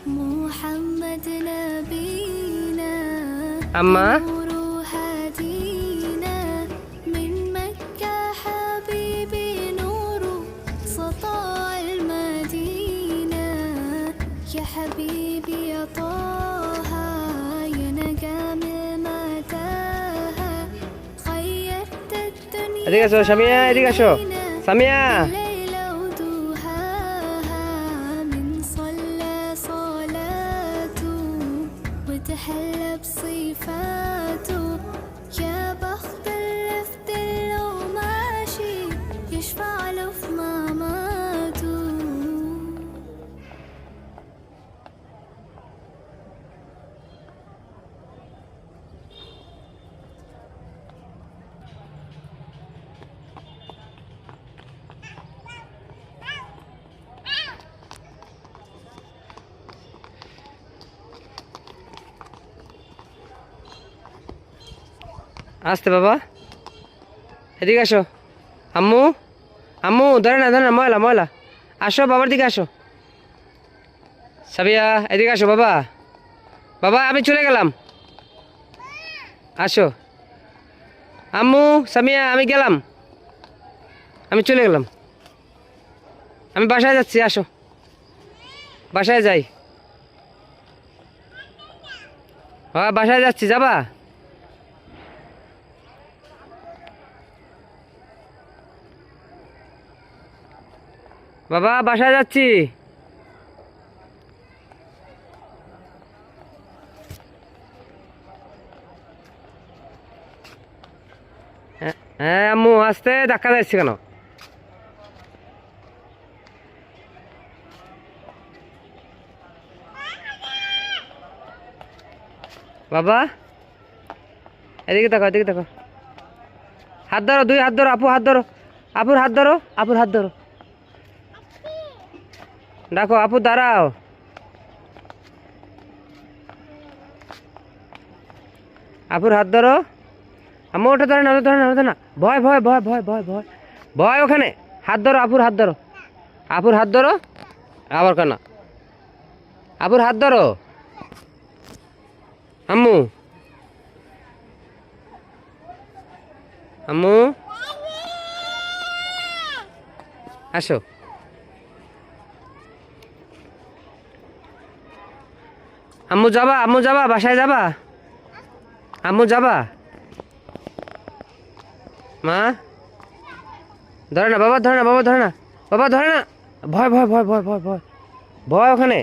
محمد نبينا আম্মা نور هدينا من مكة حبيبي نور سطاع المدينة يا حبيبي يا طه يا نجم متاهة خيرت الدنيا এদিকে আসো সামিয়া, এদিকে আসো সামিয়া। الليلة ودوهاها من صلى صلاته وتحلى بصفاته يا بخت اللي في دله ماشي يشفع له في مماته আসতে বাবা, এদিকে আসো। আম্মু আম্মু ধরে না ময়লা ময়লা। আসো বাবার দিকে আসো। সাবিয়া এদিকে আসো বাবা। বাবা আমি চলে গেলাম, আসো। আম্মু সামিয়া আমি গেলাম, আমি চলে গেলাম, আমি বাসায় যাচ্ছি। আসো বাসায় যাই। হ্যাঁ বাসায় যাচ্ছি, যাবা? বাবা বাসায় যাচ্ছি। হ্যাঁ আম্মু আসতে ধাক্কা যাচ্ছি কেন? বাবা এদিকে দেখো, এদিকে দেখো। হাত ধরো, দুই হাত ধরো, আপু হাত ধরো, আপুর হাত ধরো, আপুর হাত ধরো। দেখো আপু দাঁড়াও। আপুর হাত ধরো। আম্মু ওটা ধরে না, ওটা ধরে না, ওটা না। ভয় ভয় ভয় ভয় ভয় ভয় ভয় ওখানে। হাত ধরো, আপুর হাত ধরো, আপুর হাত ধরো। আবার কেন? আপুর হাত ধরো। আম্মু আম্মু আসো। আম্মু যাবা, আম্মু যাবা, বাসায় যাবা? আম্মু যাবা? মা ধরে না বাবা, ধরে না বাবা, ধরে না বাবা, ধরে না। ভয় ভয় ভয় ভয় ভয় ভয় ভয় ওখানে।